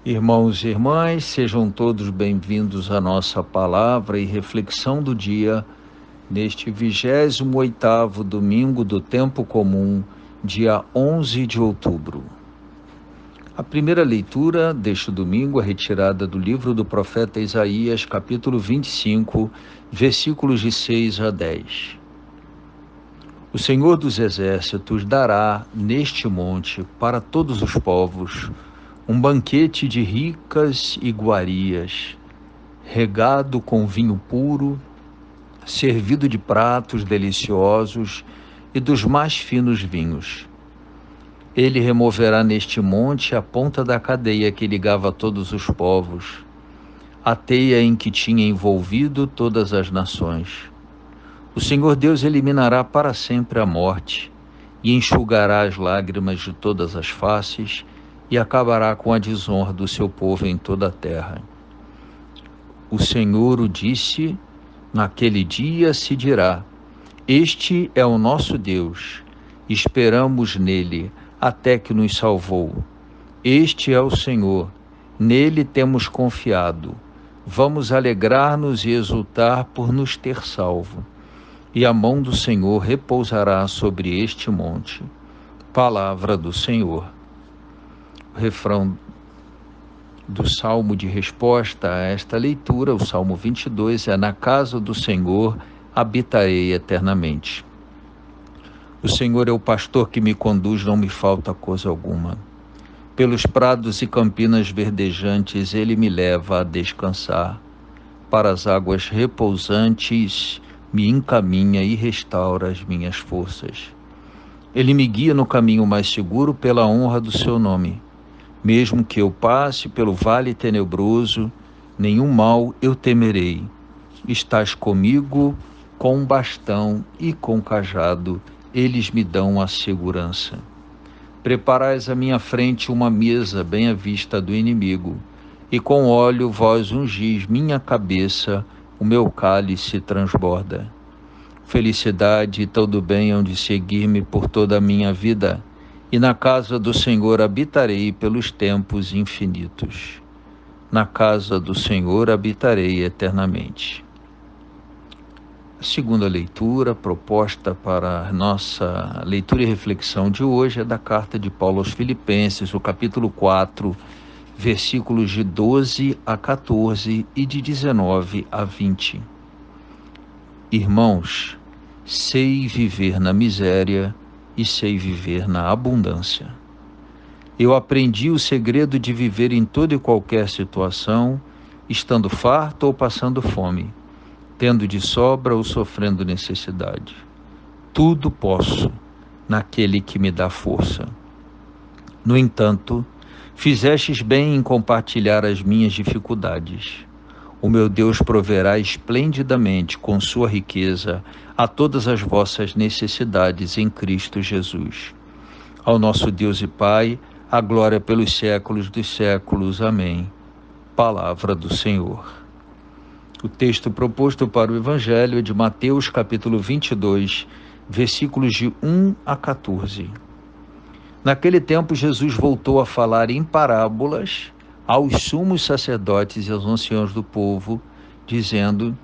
Irmãos e irmãs, sejam todos bem-vindos à nossa palavra e reflexão do dia, neste 28º domingo do tempo comum, dia 11 de outubro. A primeira leitura deste domingo é retirada do livro do profeta Isaías, capítulo 25, versículos de 6 a 10. O Senhor dos Exércitos dará neste monte para todos os povos um banquete de ricas iguarias, regado com vinho puro, servido de pratos deliciosos e dos mais finos vinhos. Ele removerá neste monte a ponta da cadeia que ligava todos os povos, a teia em que tinha envolvido todas as nações. O Senhor Deus eliminará para sempre a morte e enxugará as lágrimas de todas as faces e acabará com a desonra do seu povo em toda a terra. O Senhor o disse, naquele dia se dirá: Este é o nosso Deus, esperamos nele até que nos salvou. Este é o Senhor, nele temos confiado. Vamos alegrar-nos e exultar por nos ter salvo. E a mão do Senhor repousará sobre este monte. Palavra do Senhor. O refrão do Salmo de resposta a esta leitura, o Salmo 22, é: na casa do Senhor habitarei eternamente. O Senhor é o pastor que me conduz, não me falta coisa alguma. Pelos prados e campinas verdejantes ele me leva a descansar. Para as águas repousantes me encaminha e restaura as minhas forças. Ele me guia no caminho mais seguro pela honra do seu nome. Mesmo que eu passe pelo vale tenebroso, nenhum mal eu temerei. Estás comigo com bastão e com cajado, eles me dão a segurança. Preparais à minha frente uma mesa bem à vista do inimigo, e com óleo vós ungis minha cabeça, o meu cálice transborda. Felicidade e todo bem hão de seguir-me por toda a minha vida, e na casa do Senhor habitarei pelos tempos infinitos. Na casa do Senhor habitarei eternamente. A segunda leitura proposta para a nossa leitura e reflexão de hoje é da carta de Paulo aos Filipenses, o capítulo 4, versículos de 12 a 14 e de 19 a 20. Irmãos, sei viver na miséria e sei viver na abundância. Eu aprendi o segredo de viver em toda e qualquer situação, estando farto ou passando fome, tendo de sobra ou sofrendo necessidade. Tudo posso naquele que me dá força. No entanto, fizestes bem em compartilhar as minhas dificuldades. O meu Deus proverá esplendidamente com sua riqueza a todas as vossas necessidades em Cristo Jesus. Ao nosso Deus e Pai, a glória pelos séculos dos séculos. Amém. Palavra do Senhor. O texto proposto para o Evangelho é de Mateus, capítulo 22, versículos de 1 a 14. Naquele tempo, Jesus voltou a falar em parábolas aos sumos sacerdotes e aos anciãos do povo, dizendo: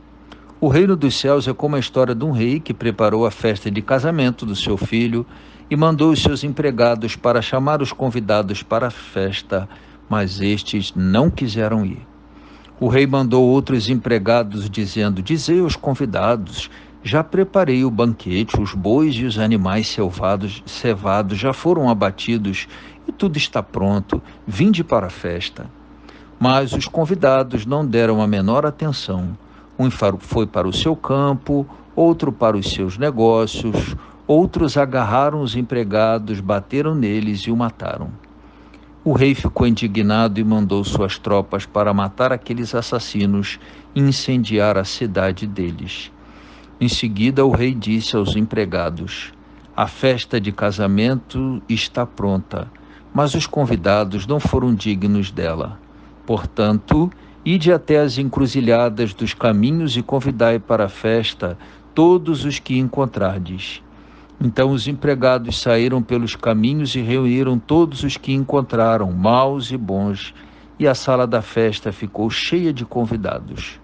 O reino dos céus é como a história de um rei que preparou a festa de casamento do seu filho e mandou os seus empregados para chamar os convidados para a festa, mas estes não quiseram ir. O rei mandou outros empregados, dizendo: Dizei aos convidados: já preparei o banquete, os bois e os animais cevados já foram abatidos e tudo está pronto, vinde para a festa. Mas os convidados não deram a menor atenção. Um foi para o seu campo, outro para os seus negócios, outros agarraram os empregados, bateram neles e o mataram. O rei ficou indignado e mandou suas tropas para matar aqueles assassinos e incendiar a cidade deles. Em seguida, o rei disse aos empregados: A festa de casamento está pronta, mas os convidados não foram dignos dela. Portanto, ide até as encruzilhadas dos caminhos e convidai para a festa todos os que encontrardes. Então os empregados saíram pelos caminhos e reuniram todos os que encontraram, maus e bons, e a sala da festa ficou cheia de convidados.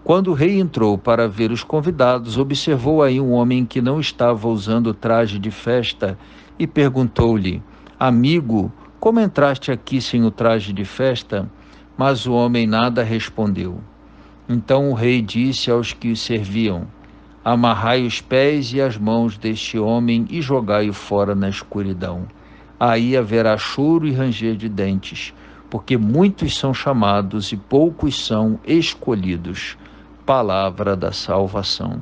Quando o rei entrou para ver os convidados, observou aí um homem que não estava usando traje de festa e perguntou-lhe: Amigo, como entraste aqui sem o traje de festa? Mas o homem nada respondeu. Então o rei disse aos que o serviam: Amarrai os pés e as mãos deste homem e jogai-o fora na escuridão. Aí haverá choro e ranger de dentes, porque muitos são chamados e poucos são escolhidos. Palavra da salvação.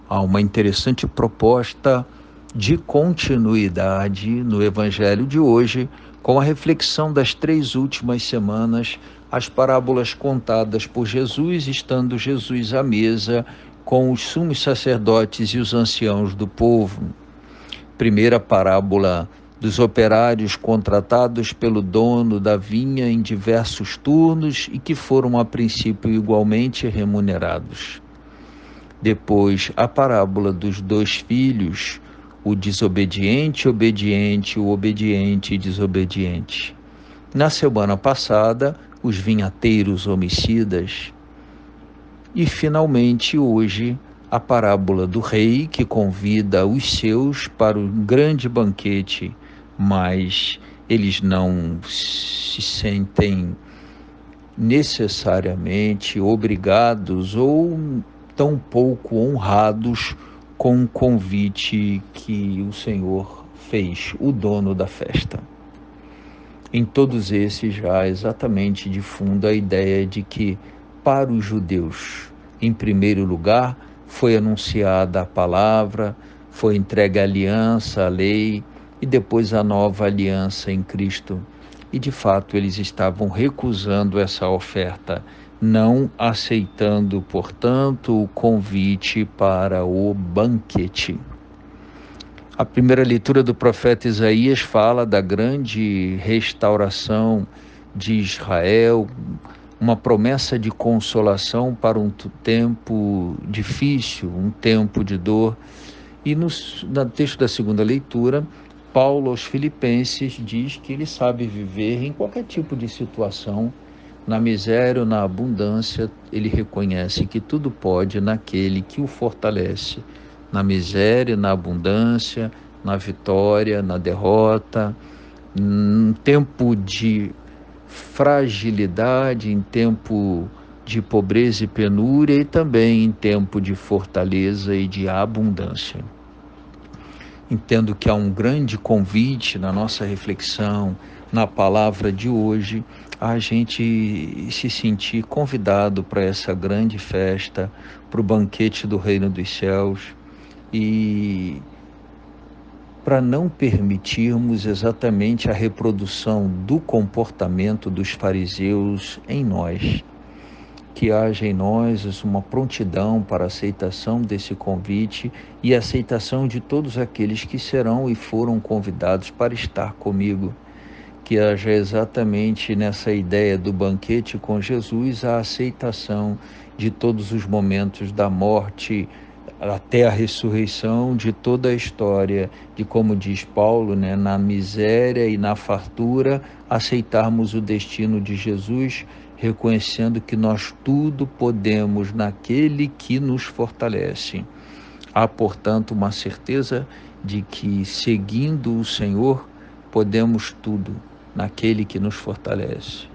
Há uma interessante proposta de continuidade no Evangelho de hoje, com a reflexão das 3 últimas semanas, as parábolas contadas por Jesus, estando Jesus à mesa com os sumos sacerdotes e os anciãos do povo. Primeira parábola dos operários contratados pelo dono da vinha em diversos turnos e que foram a princípio igualmente remunerados. Depois, a parábola dos 2 filhos, o desobediente, obediente, o obediente e desobediente. Na semana passada, os vinhateiros homicidas. E, finalmente, hoje, a parábola do rei que convida os seus para um grande banquete, mas eles não se sentem necessariamente obrigados ou tão pouco honrados com o convite que o Senhor fez, o dono da festa. Em todos esses já exatamente de fundo a ideia de que para os judeus, em primeiro lugar, foi anunciada a palavra, foi entregue a aliança, a lei, e depois a nova aliança em Cristo. E de fato eles estavam recusando essa oferta, não aceitando, portanto, o convite para o banquete. A primeira leitura do profeta Isaías fala da grande restauração de Israel, uma promessa de consolação para um tempo difícil, um tempo de dor. E no texto da segunda leitura, Paulo aos Filipenses diz que ele sabe viver em qualquer tipo de situação, na miséria ou na abundância. Ele reconhece que tudo pode naquele que o fortalece, na miséria, na abundância, na vitória, na derrota, em tempo de fragilidade, em tempo de pobreza e penúria e também em tempo de fortaleza e de abundância. Entendo que há um grande convite na nossa reflexão, na palavra de hoje, a gente se sentir convidado para essa grande festa, para o banquete do Reino dos Céus, e para não permitirmos exatamente a reprodução do comportamento dos fariseus em nós. Que haja em nós uma prontidão para a aceitação desse convite e a aceitação de todos aqueles que serão e foram convidados para estar comigo. Que haja exatamente nessa ideia do banquete com Jesus a aceitação de todos os momentos da morte até a ressurreição, de toda a história, de como diz Paulo, na miséria e na fartura, aceitarmos o destino de Jesus, reconhecendo que nós tudo podemos naquele que nos fortalece. Há, portanto, uma certeza de que, seguindo o Senhor, podemos tudo naquele que nos fortalece.